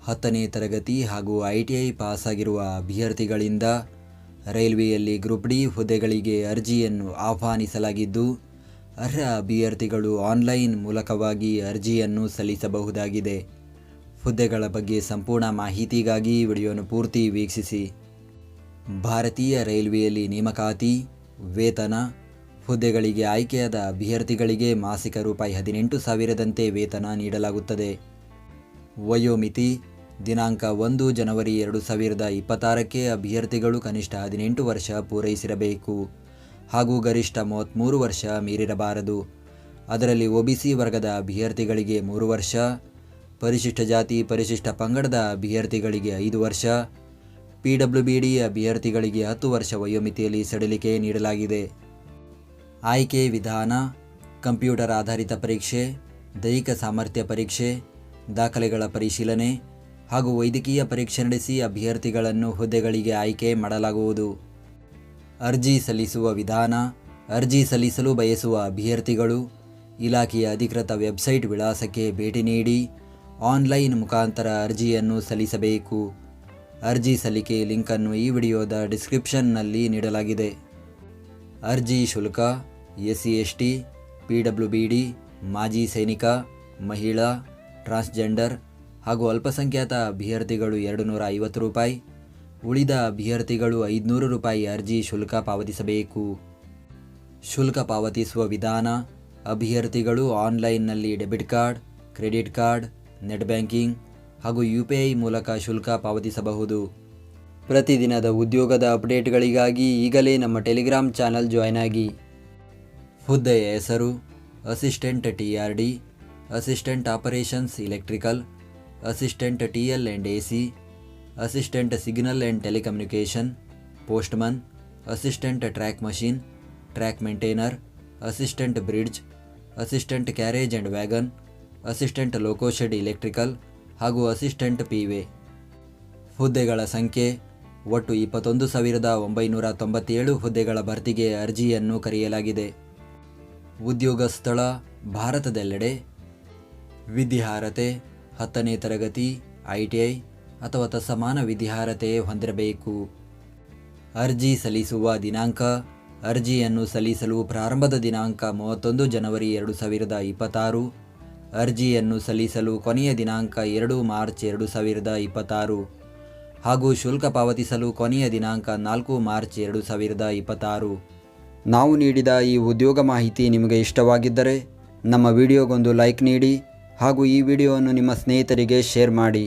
10ನೇ ತರಗತಿ ಹಾಗೂ ITI pass ಆಗಿರುವ ಅಭ್ಯರ್ಥಿಗಳಿಂದ ರೈಲ್ವೆಯಲ್ಲಿ ಗ್ರೂಪ್ ಡಿ ಹುದ್ದೆಗಳಿಗೆ ಅರ್ಜಿಯನ್ನು ಆಹ್ವಾನಿಸಲಾಗಿದ್ದು, ಅರ್ಹ ಅಭ್ಯರ್ಥಿಗಳು ಆನ್ಲೈನ್ ಮೂಲಕವಾಗಿ ಅರ್ಜಿಯನ್ನು ಸಲ್ಲಿಸಬಹುದಾಗಿದೆ. ಹುದ್ದೆಗಳ ಬಗ್ಗೆ ಸಂಪೂರ್ಣ ಮಾಹಿತಿಗಾಗಿ ವಿಡಿಯೋನ ಪೂರ್ತಿ ವೀಕ್ಷಿಸಿ. ಭಾರತೀಯ ರೈಲ್ವೆಯಲ್ಲಿ ನೇಮಕಾತಿ, ವೇತನ, ಹುದ್ದೆಗಳಿಗೆ ಆಯ್ಕೆಯಾದ ಅಭ್ಯರ್ಥಿಗಳಿಗೆ ಮಾಸಿಕ ರೂಪಾಯಿ 18,000ದಂತೆ ವೇತನ ನೀಡಲಾಗುತ್ತದೆ. ವಯೋಮಿತಿ ದಿನಾಂಕ 1 ಜನವರಿ 2026ಕ್ಕೆ ಅಭ್ಯರ್ಥಿಗಳು ಕನಿಷ್ಠ 18 ವರ್ಷ ಪೂರೈಸಿರಬೇಕು ಹಾಗೂ ಗರಿಷ್ಠ 33 ವರ್ಷ ಮೀರಿರಬಾರದು. ಅದರಲ್ಲಿ OBC ವರ್ಗದ ಅಭ್ಯರ್ಥಿಗಳಿಗೆ 3 ವರ್ಷ, ಪರಿಶಿಷ್ಟ ಜಾತಿ ಪರಿಶಿಷ್ಟ ಪಂಗಡದ ಅಭ್ಯರ್ಥಿಗಳಿಗೆ 5 ವರ್ಷ, PWBD ಅಭ್ಯರ್ಥಿಗಳಿಗೆ 10 ವರ್ಷ ವಯೋಮಿತಿಯಲ್ಲಿ ಸಡಿಲಿಕೆ ನೀಡಲಾಗಿದೆ. ಆಯ್ಕೆ ವಿಧಾನ: ಕಂಪ್ಯೂಟರ್ ಆಧಾರಿತ ಪರೀಕ್ಷೆ, ದೈಹಿಕ ಸಾಮರ್ಥ್ಯ ಪರೀಕ್ಷೆ, ದಾಖಲೆಗಳ ಪರಿಶೀಲನೆ ಹಾಗೂ ವೈದ್ಯಕೀಯ ಪರೀಕ್ಷೆ ನಡೆಸಿ ಅಭ್ಯರ್ಥಿಗಳನ್ನು ಹುದ್ದೆಗಳಿಗೆ ಆಯ್ಕೆ ಮಾಡಲಾಗುವುದು. ಅರ್ಜಿ ಸಲ್ಲಿಸುವ ವಿಧಾನ: ಅರ್ಜಿ ಸಲ್ಲಿಸಲು ಬಯಸುವ ಅಭ್ಯರ್ಥಿಗಳು ಇಲಾಖೆಯ ಅಧಿಕೃತ ವೆಬ್ಸೈಟ್ ವಿಳಾಸಕ್ಕೆ ಭೇಟಿ ನೀಡಿ ಆನ್ಲೈನ್ ಮುಖಾಂತರ ಅರ್ಜಿಯನ್ನು ಸಲ್ಲಿಸಬೇಕು. ಅರ್ಜಿ ಸಲ್ಲಿಕೆ ಲಿಂಕನ್ನು ಈ ವಿಡಿಯೋದ ಡಿಸ್ಕ್ರಿಪ್ಷನ್ನಲ್ಲಿ ನೀಡಲಾಗಿದೆ. ಅರ್ಜಿ ಶುಲ್ಕ: SC/ST, PWBD, ಮಾಜಿ ಸೈನಿಕ, ಮಹಿಳಾ, ಟ್ರಾನ್ಸ್ಜೆಂಡರ್ ಹಾಗೂ ಅಲ್ಪಸಂಖ್ಯಾತ ಅಭ್ಯರ್ಥಿಗಳು 250 ರೂಪಾಯಿ, ಉಳಿದ ಅಭ್ಯರ್ಥಿಗಳು 500 ರೂಪಾಯಿ ಅರ್ಜಿ ಶುಲ್ಕ ಪಾವತಿಸಬೇಕು. ಶುಲ್ಕ ಪಾವತಿಸುವ ವಿಧಾನ: ಅಭ್ಯರ್ಥಿಗಳು ಆನ್ಲೈನ್ನಲ್ಲಿ debit card, credit card, net banking ಹಾಗೂ UPI ಮೂಲಕ ಶುಲ್ಕ ಪಾವತಿಸಬಹುದು. ಪ್ರತಿದಿನದ ಉದ್ಯೋಗದ ಅಪ್ಡೇಟ್ಗಳಿಗಾಗಿ ಈಗಲೇ ನಮ್ಮ ಟೆಲಿಗ್ರಾಮ್ ಚಾನಲ್ ಜಾಯ್ನ್ ಆಗಿ. ಹುದ್ದೆಯ ಹೆಸರು: assistant TRD, assistant operations electrical, assistant TL and AC, assistant signal and telecommunication, postman, assistant track machine, track maintainer, assistant bridge, assistant carriage and wagon, assistant loco shed electrical ಹಾಗೂ assistant PA. ಹುದ್ದೆಗಳ ಸಂಖ್ಯೆ: ಒಟ್ಟು 21,997 ಹುದ್ದೆಗಳ ಭರ್ತಿಗೆ ಅರ್ಜಿಯನ್ನು ಕರೆಯಲಾಗಿದೆ. ಉದ್ಯೋಗ ಸ್ಥಳ: ಭಾರತದೆಲ್ಲೆಡೆ. ವಿದ್ಯಾರ್ಹತೆ: 10ನೇ ತರಗತಿ, ITI ಅಥವಾ ತತ್ಸಮಾನ ವಿದ್ಯಾರ್ಹತೆ ಹೊಂದಿರಬೇಕು. ಅರ್ಜಿ ಸಲ್ಲಿಸುವ ದಿನಾಂಕ: ಅರ್ಜಿಯನ್ನು ಸಲ್ಲಿಸಲು ಪ್ರಾರಂಭದ ದಿನಾಂಕ 31 ಜನವರಿ 2026. ಅರ್ಜಿಯನ್ನು ಸಲ್ಲಿಸಲು ಕೊನೆಯ ದಿನಾಂಕ 2 ಮಾರ್ಚ್ 2026 ಹಾಗೂ ಶುಲ್ಕ ಪಾವತಿಸಲು ಕೊನೆಯ ದಿನಾಂಕ 4 ಮಾರ್ಚ್ 2026. ನಾವು ನೀಡಿದ ಈ ಉದ್ಯೋಗ ಮಾಹಿತಿ ನಿಮಗೆ ಇಷ್ಟವಾಗಿದ್ದರೆ ನಮ್ಮ ವಿಡಿಯೋಗೊಂದು ಲೈಕ್ ನೀಡಿ ಹಾಗೂ ಈ ವಿಡಿಯೋವನ್ನು ನಿಮ್ಮ ಸ್ನೇಹಿತರಿಗೆ ಶೇರ್ ಮಾಡಿ.